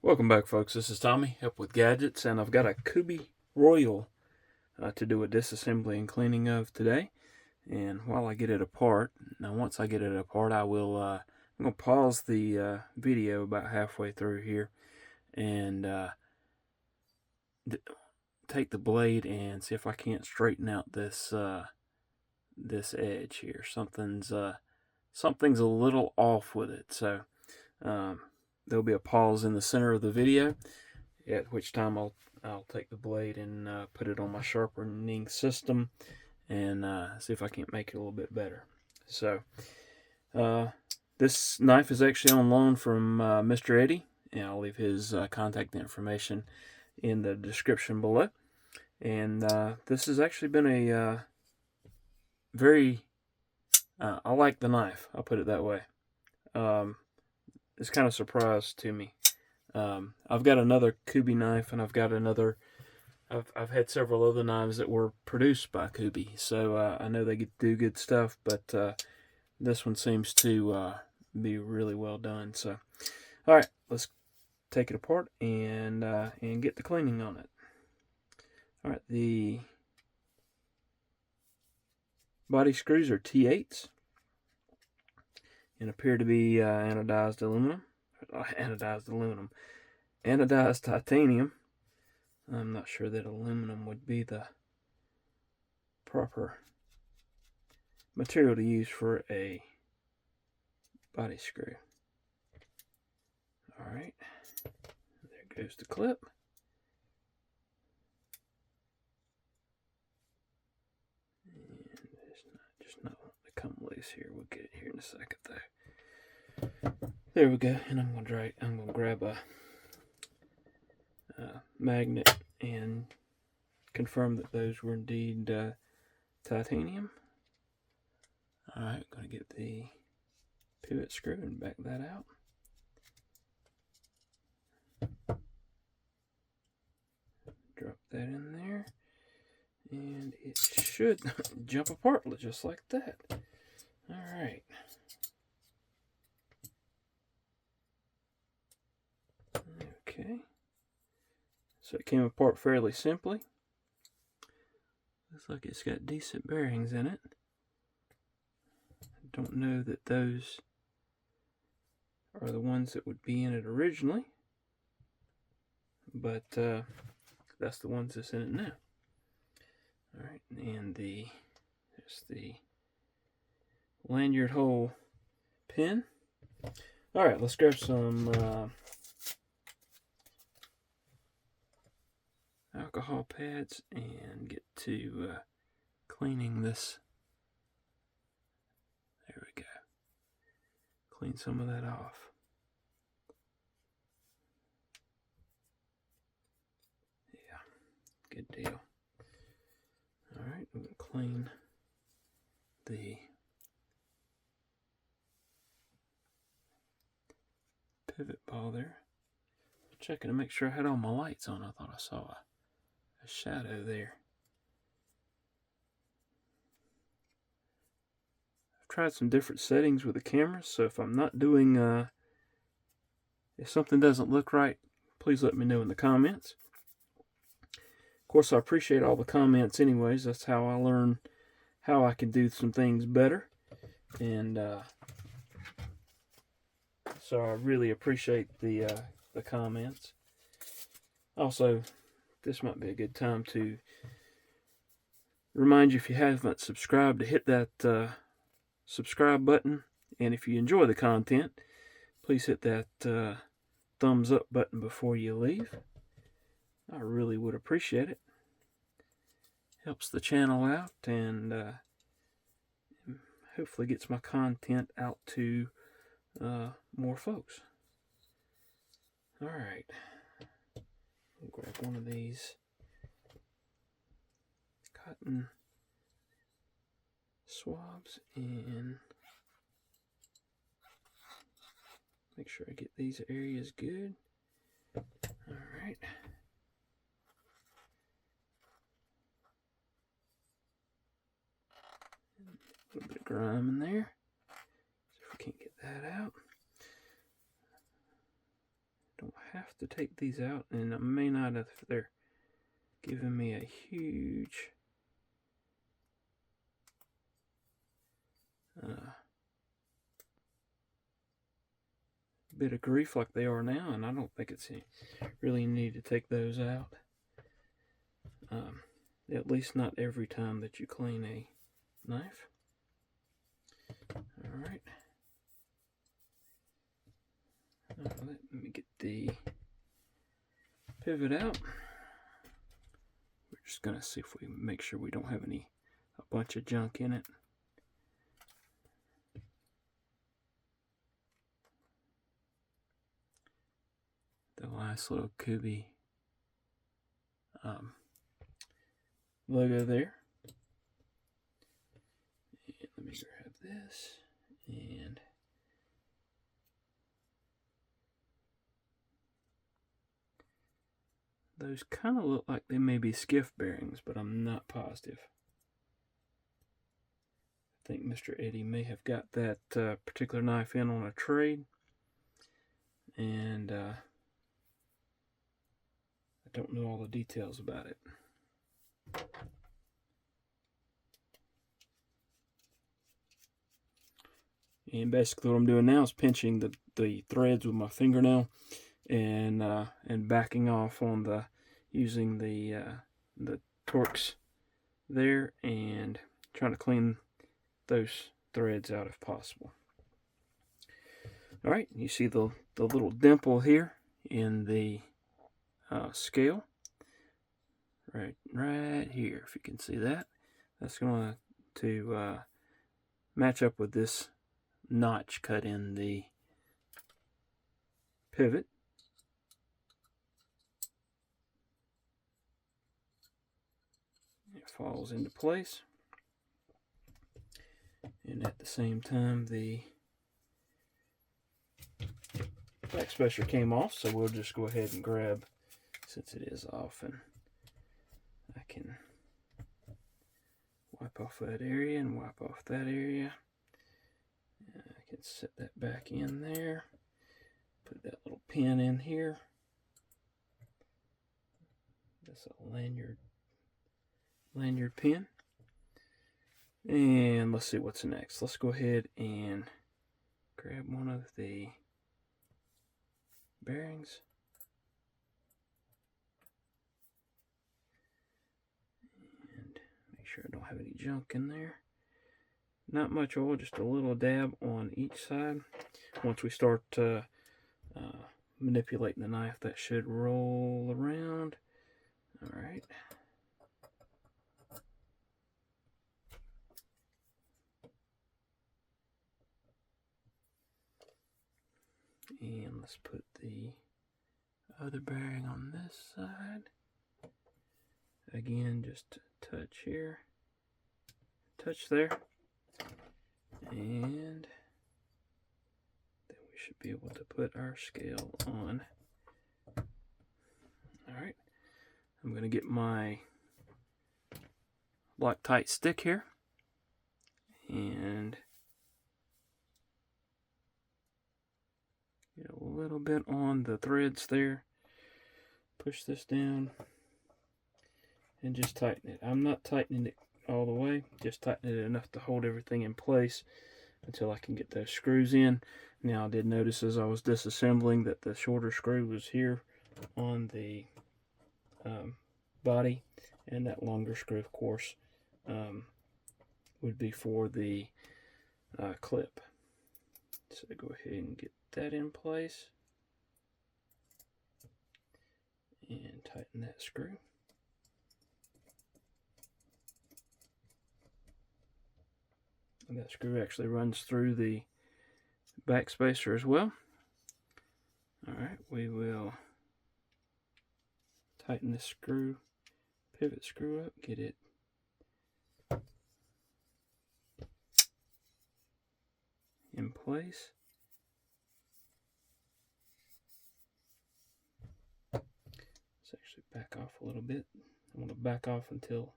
Welcome back, folks. This is Tommy, Help with Gadgets, and I've got a Kubey Royal to do a disassembly and cleaning of today. And while I get it apart, once I get it apart, I'm going to pause the video about halfway through here and take the blade and see if I can't straighten out this this edge here. Something's a little off with it, so there'll be a pause in the center of the video, at which time I'll take the blade and put it on my sharpening system and see if I can't make it a little bit better. So this knife is actually on loan from Mr. Eddy, and I'll leave his contact information in the description below. And this has actually been a very I like the knife, I'll put it that way. It's kind of surprised to me. I've got another Kubey knife, and I've got another. I've had several other knives that were produced by Kubey, so I know they do good stuff. But this one seems to be really well done. So, all right, let's take it apart and get the cleaning on it. All right, the body screws are T8s and appear to be anodized titanium. I'm not sure that aluminum would be the proper material to use for a body screw. Alright, there goes the clip. And it's just not wanting to come loose here. We'll get it here in a second though. There we go, and I'm gonna grab a magnet and confirm that those were indeed titanium. Alright, gonna get the pivot screw and back that out. Drop that in there, and it should jump apart just like that. Alright. Okay. So it came apart fairly simply. Looks like it's got decent bearings in it. I don't know that those are the ones that would be in it originally, but that's the ones that's in it now. Alright, and there's the lanyard hole pin. Alright, let's grab some alcohol pads and get to cleaning this. There we go. Clean some of that off. Yeah, good deal. Alright, we're going to clean the pivot ball there. Checking to make sure I had all my lights on. I thought I saw a shadow there. I've tried some different settings with the camera, so if I'm not doing if something doesn't look right, please let me know in the comments. Of course, I appreciate all the comments anyways. That's how I learn how I can do some things better, and so I really appreciate the comments. Also, this might be a good time to remind you, if you haven't subscribed, to hit that subscribe button. And if you enjoy the content, please hit that thumbs up button before you leave. I really would appreciate it. Helps the channel out, and hopefully gets my content out to more folks. Alright. Grab one of these cotton swabs and make sure I get these areas good. Alright. A little bit of grime in there. See if we can't get that out. Don't have to take these out, and I may not if they're giving me a huge bit of grief like they are now, and I don't think it's really need to take those out. At least not every time that you clean a knife. Alright. Let me get the pivot out. We're just going to see if we make sure we don't have a bunch of junk in it. The nice little Kubey logo there. And let me grab this, and those kind of look like they may be skiff bearings, but I'm not positive. I think Mr. Eddy may have got that particular knife in on a trade, and I don't know all the details about it. And basically what I'm doing now is pinching the threads with my fingernail and backing off on using the Torx there, and trying to clean those threads out if possible. Alright, you see the little dimple here in the scale right here, if you can see that. That's going to match up with this notch cut in the pivot. It falls into place, and at the same time the backspacer came off, so we'll just go ahead and grab, since it is off, and I can wipe off that area and wipe off that area. I can set that back in there, put that little pin in here. That's a lanyard pin. And let's see what's next. Let's go ahead and grab one of the bearings. And make sure I don't have any junk in there. Not much oil, just a little dab on each side. Once we start manipulating the knife, that should roll around. Alright. And let's put the other bearing on this side. Again, just a touch here, touch there, and then we should be able to put our scale on. Alright, I'm going to get my Loctite stick here, and get a little bit on the threads there, push this down, and just tighten it. I'm not tightening it all the way, just tightening it enough to hold everything in place until I can get those screws in. Now I did notice as I was disassembling that the shorter screw was here on the body, and that longer screw, of course, would be for the clip. So go ahead and get that in place and tighten that screw. And that screw actually runs through the backspacer as well. Alright, we will tighten this screw, pivot screw up, get it in place. Let's actually back off a little bit. I want to back off until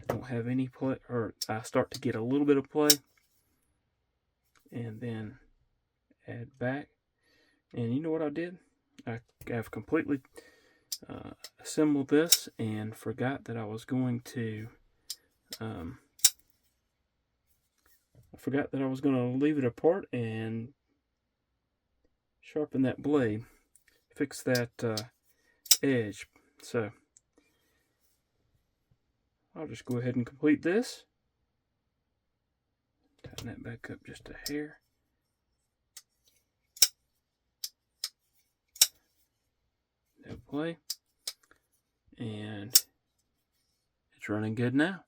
I don't have any play, or I start to get a little bit of play, and then add back. And you know what I did? I have completely assembled this and forgot that I was going to leave it apart and sharpen that blade, fix that edge. So I'll just go ahead and complete this. Tighten that back up just a hair. No play. And it's running good now.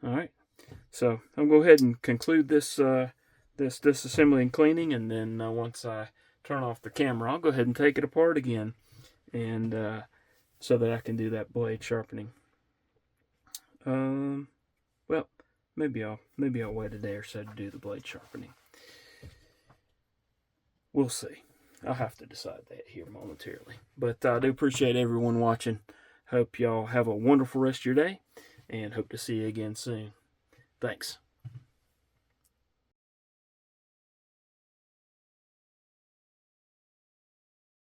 Alright, so I'll go ahead and conclude this this disassembly and cleaning, and then once I turn off the camera, I'll go ahead and take it apart again, and so that I can do that blade sharpening. Well, maybe I'll wait a day or so to do the blade sharpening. We'll see. I'll have to decide that here momentarily. But I do appreciate everyone watching. Hope y'all have a wonderful rest of your day, and hope to see you again soon. Thanks.